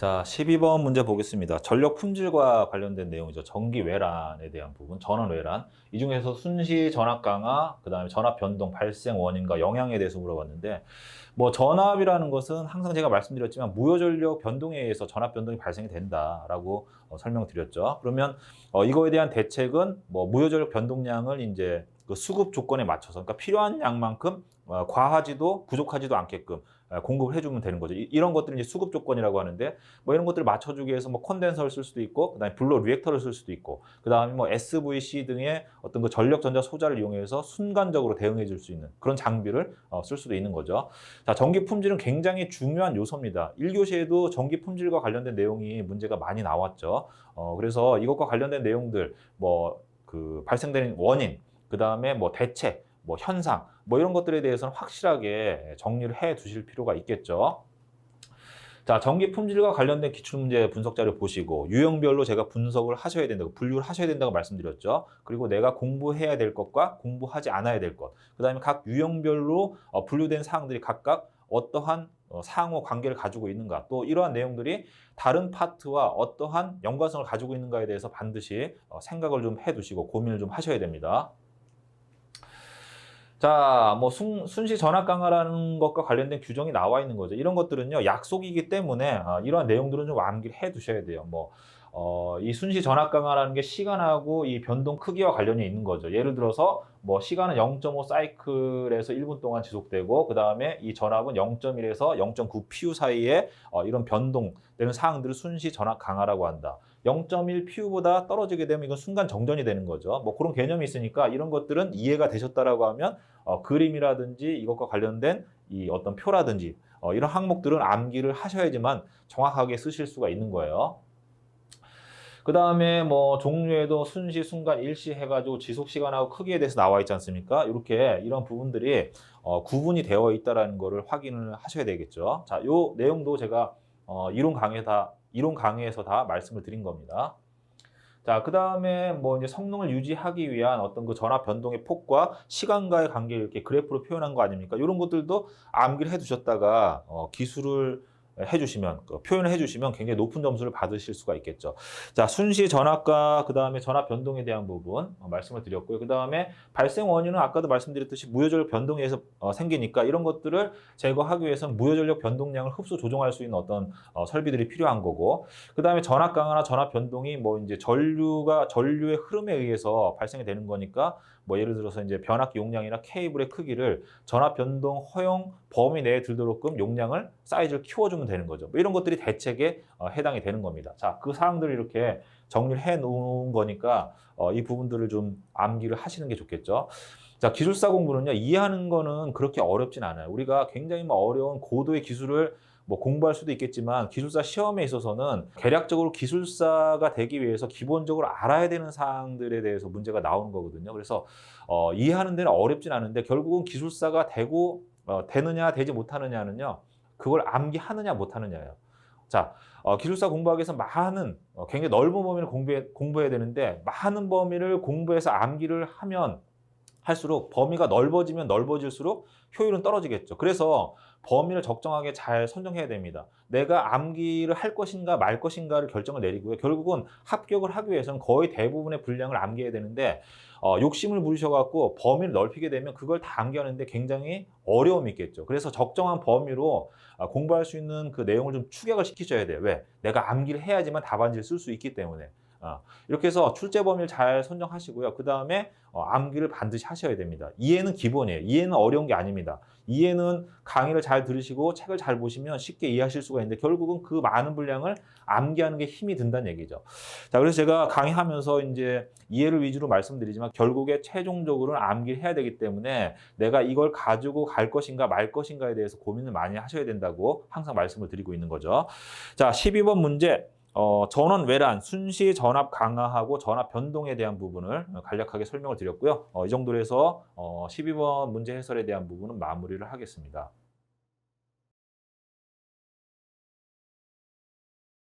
자, 12번 문제 보겠습니다. 전력 품질과 관련된 내용이죠. 전기 외란에 대한 부분, 전원 외란. 이 중에서 순시 전압 강화, 그다음에 전압 변동 발생 원인과 영향에 대해서 물어봤는데, 뭐 전압이라는 것은 항상 제가 말씀드렸지만 무효전력 변동에 의해서 전압 변동이 발생이 된다라고 설명드렸죠. 그러면 이거에 대한 대책은 뭐 무효전력 변동량을 이제 그 수급 조건에 맞춰서, 그러니까 필요한 양만큼 과하지도 부족하지도 않게끔 공급을 해주면 되는 거죠. 이런 것들을 이제 수급 조건이라고 하는데, 뭐 이런 것들을 맞춰주기 위해서 뭐 컨덴서를 쓸 수도 있고, 그다음에 블로 리액터를 쓸 수도 있고, 그다음에 뭐 SVC 등의 어떤 그 전력 전자 소자를 이용해서 순간적으로 대응해 줄 수 있는 그런 장비를 쓸 수도 있는 거죠. 자, 전기 품질은 굉장히 중요한 요소입니다. 1교시에도 전기 품질과 관련된 내용이 문제가 많이 나왔죠. 그래서 이것과 관련된 내용들, 뭐 그 발생되는 원인, 그다음에 뭐 대책, 뭐 현상, 뭐 이런 것들에 대해서는 확실하게 정리를 해 두실 필요가 있겠죠. 자, 전기 품질과 관련된 기출문제 분석 자료 보시고 유형별로 제가 분석을 하셔야 된다고, 분류를 하셔야 된다고 말씀드렸죠. 그리고 내가 공부해야 될 것과 공부하지 않아야 될 것, 그다음에 각 유형별로 분류된 사항들이 각각 어떠한 상호 관계를 가지고 있는가, 또 이러한 내용들이 다른 파트와 어떠한 연관성을 가지고 있는가에 대해서 반드시 생각을 좀 해두시고 고민을 좀 하셔야 됩니다. 자, 뭐 순시 전압 강화라는 것과 관련된 규정이 나와 있는 거죠. 이런 것들은요, 약속이기 때문에 이러한 내용들은 좀 암기를 해 두셔야 돼요. 이 순시 전압 강화라는 게 시간하고 이 변동 크기와 관련이 있는 거죠. 예를 들어서 뭐 시간은 0.5 사이클에서 1분 동안 지속되고, 그 다음에 이 전압은 0.1에서 0.9 PU 사이에 이런 변동되는 사항들을 순시 전압 강화라고 한다. 0.1 PU보다 떨어지게 되면 이건 순간 정전이 되는 거죠. 뭐 그런 개념이 있으니까 이런 것들은 이해가 되셨다라고 하면 그림이라든지 이것과 관련된 이 어떤 표라든지 이런 항목들은 암기를 하셔야지만 정확하게 쓰실 수가 있는 거예요. 그 다음에 뭐 종류에도 순시, 순간, 일시 해가지고 지속 시간하고 크기에 대해서 나와 있지 않습니까? 이렇게 이런 부분들이 구분이 되어 있다라는 거를 확인을 하셔야 되겠죠. 자, 요 내용도 제가 이론 강의에서 다 말씀을 드린 겁니다. 자, 그 다음에 뭐 이제 성능을 유지하기 위한 어떤 그 전압 변동의 폭과 시간과의 관계를 이렇게 그래프로 표현한 거 아닙니까? 이런 것들도 암기를 해 두셨다가 기술을 해주시면, 표현을 해주시면 굉장히 높은 점수를 받으실 수가 있겠죠. 자, 순시 전압과 그 다음에 전압 변동에 대한 부분 말씀을 드렸고요. 그 다음에 발생 원인은 아까도 말씀드렸듯이 무효전력 변동에 의해서 생기니까 이런 것들을 제거하기 위해서는 무효전력 변동량을 흡수 조정할 수 있는 어떤 설비들이 필요한 거고, 그 다음에 전압 강화나 전압 변동이 뭐 이제 전류의 흐름에 의해서 발생이 되는 거니까, 뭐 예를 들어서 이제 변압기 용량이나 케이블의 크기를 전압 변동 허용 범위 내에 들도록끔 용량을 사이즈를 키워주면 되는 거죠. 뭐 이런 것들이 대책에 해당이 되는 겁니다. 자, 그 사항들을 이렇게 정리를 해 놓은 거니까 이 부분들을 좀 암기를 하시는 게 좋겠죠. 자, 기술사 공부는요, 이해하는 거는 그렇게 어렵진 않아요. 우리가 굉장히 뭐 어려운 고도의 기술을 뭐 공부할 수도 있겠지만, 기술사 시험에 있어서는 개략적으로 기술사가 되기 위해서 기본적으로 알아야 되는 사항들에 대해서 문제가 나오는 거거든요. 그래서 이해하는 데는 어렵진 않은데, 결국은 기술사가 되느냐 되지 못하느냐는요, 그걸 암기하느냐 못하느냐예요. 자, 기술사 공부하기 위해서 굉장히 넓은 범위를 공부해야 되는데, 많은 범위를 공부해서 암기를 하면 할수록 범위가 넓어지면 넓어질수록 효율은 떨어지겠죠. 그래서 범위를 적정하게 잘 선정해야 됩니다. 내가 암기를 할 것인가 말 것인가를 결정을 내리고요. 결국은 합격을 하기 위해서는 거의 대부분의 분량을 암기해야 되는데, 욕심을 부리셔갖고 범위를 넓히게 되면 그걸 다 암기하는데 굉장히 어려움이 있겠죠. 그래서 적정한 범위로 공부할 수 있는 그 내용을 좀 축약을 시키셔야 돼요. 왜? 내가 암기를 해야지만 답안지를 쓸 수 있기 때문에. 이렇게 해서 출제 범위를 잘 선정하시고요. 그 다음에 암기를 반드시 하셔야 됩니다. 이해는 기본이에요. 이해는 어려운 게 아닙니다. 이해는 강의를 잘 들으시고 책을 잘 보시면 쉽게 이해하실 수가 있는데, 결국은 그 많은 분량을 암기하는 게 힘이 든다는 얘기죠. 자, 그래서 제가 강의하면서 이제 이해를 위주로 말씀드리지만, 결국에 최종적으로는 암기를 해야 되기 때문에 내가 이걸 가지고 갈 것인가 말 것인가에 대해서 고민을 많이 하셔야 된다고 항상 말씀을 드리고 있는 거죠. 자, 12번 문제. 전원 외란, 순시 전압 강화하고 전압 변동에 대한 부분을 간략하게 설명을 드렸고요. 이 정도로 해서 12번 문제 해설에 대한 부분은 마무리를 하겠습니다.